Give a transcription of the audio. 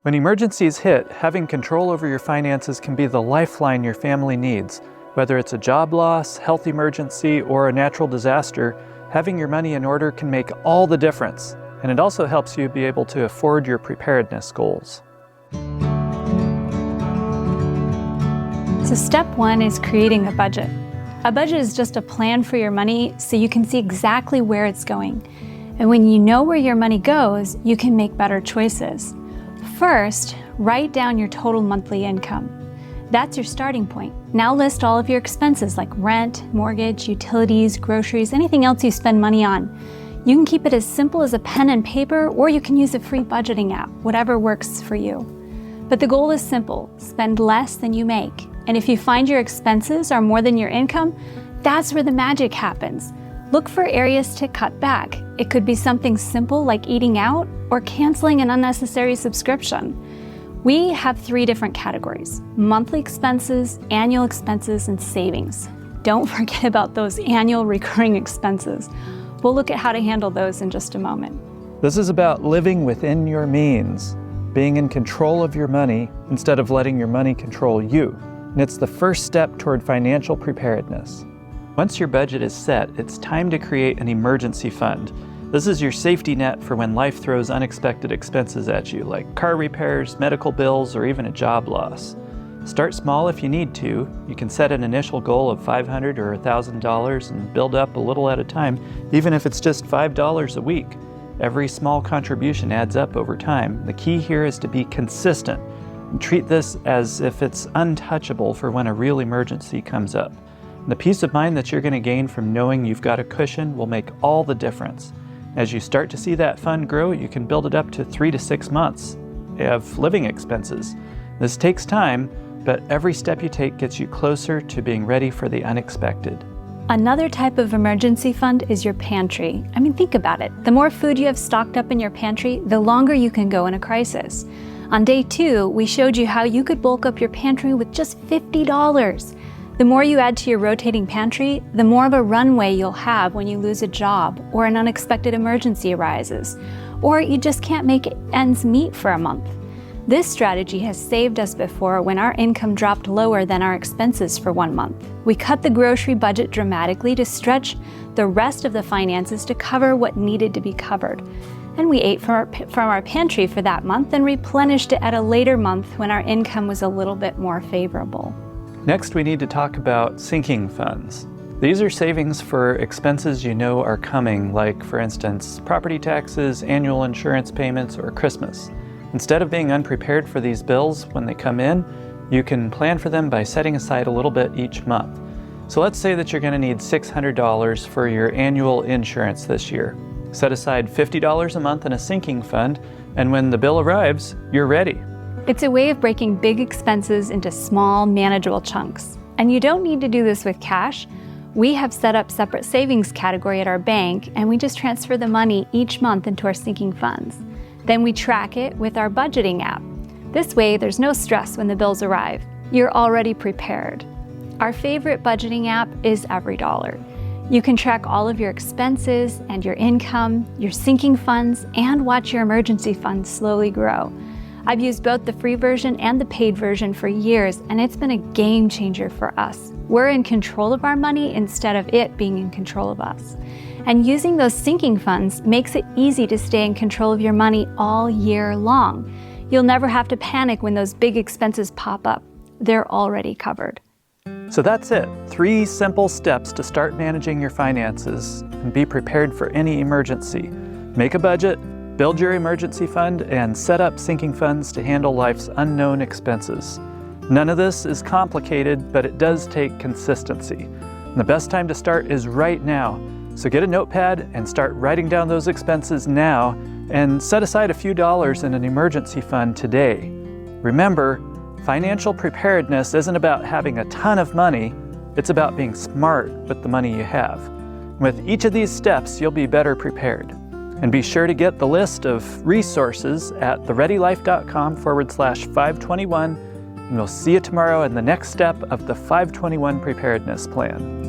When emergencies hit, having control over your finances can be the lifeline your family needs. Whether it's a job loss, health emergency, or a natural disaster, having your money in order can make all the difference. And it also helps you be able to afford your preparedness goals. So step one is creating a budget. A budget is just a plan for your money so you can see exactly where it's going. And when you know where your money goes, you can make better choices. First, write down your total monthly income. That's your starting point. Now list all of your expenses like rent, mortgage, utilities, groceries, anything else you spend money on. You can keep it as simple as a pen and paper, or you can use a free budgeting app, whatever works for you. But the goal is simple: spend less than you make. And if you find your expenses are more than your income, that's where the magic happens. Look for areas to cut back. It could be something simple like eating out or canceling an unnecessary subscription. We have 3 different categories: monthly expenses, annual expenses, and savings. Don't forget about those annual recurring expenses. We'll look at how to handle those in just a moment. This is about living within your means, being in control of your money instead of letting your money control you. And it's the first step toward financial preparedness. Once your budget is set, it's time to create an emergency fund. This is your safety net for when life throws unexpected expenses at you, like car repairs, medical bills, or even a job loss. Start small if you need to. You can set an initial goal of $500 or $1,000 and build up a little at a time, even if it's just $5 a week. Every small contribution adds up over time. The key here is to be consistent and treat this as if it's untouchable for when a real emergency comes up. The peace of mind that you're going to gain from knowing you've got a cushion will make all the difference. As you start to see that fund grow, you can build it up to 3 to 6 months of living expenses. This takes time, but every step you take gets you closer to being ready for the unexpected. Another type of emergency fund is your pantry. I mean, think about it. The more food you have stocked up in your pantry, the longer you can go in a crisis. On day 2, we showed you how you could bulk up your pantry with just $50. The more you add to your rotating pantry, the more of a runway you'll have when you lose a job or an unexpected emergency arises, or you just can't make ends meet for a month. This strategy has saved us before when our income dropped lower than our expenses for 1 month. We cut the grocery budget dramatically to stretch the rest of the finances to cover what needed to be covered. And we ate from our pantry for that month and replenished it at a later month when our income was a little bit more favorable. Next, we need to talk about sinking funds. These are savings for expenses you know are coming, like, for instance, property taxes, annual insurance payments, or Christmas. Instead of being unprepared for these bills when they come in, you can plan for them by setting aside a little bit each month. So let's say that you're going to need $600 for your annual insurance this year. Set aside $50 a month in a sinking fund, and when the bill arrives, you're ready. It's a way of breaking big expenses into small, manageable chunks. And you don't need to do this with cash. We have set up separate savings category at our bank, and we just transfer the money each month into our sinking funds. Then we track it with our budgeting app. This way, there's no stress when the bills arrive. You're already prepared. Our favorite budgeting app is EveryDollar. You can track all of your expenses and your income, your sinking funds, and watch your emergency funds slowly grow. I've used both the free version and the paid version for years, and it's been a game changer for us. We're in control of our money instead of it being in control of us. And using those sinking funds makes it easy to stay in control of your money all year long. You'll never have to panic when those big expenses pop up. They're already covered. So that's it. 3 simple steps to start managing your finances and be prepared for any emergency. Make a budget, build your emergency fund, and set up sinking funds to handle life's unknown expenses. None of this is complicated, but it does take consistency. And the best time to start is right now. So get a notepad and start writing down those expenses now, and set aside a few dollars in an emergency fund today. Remember, financial preparedness isn't about having a ton of money, it's about being smart with the money you have. With each of these steps, you'll be better prepared. And be sure to get the list of resources at thereadylife.com/521, and we'll see you tomorrow in the next step of the 521 Preparedness Plan.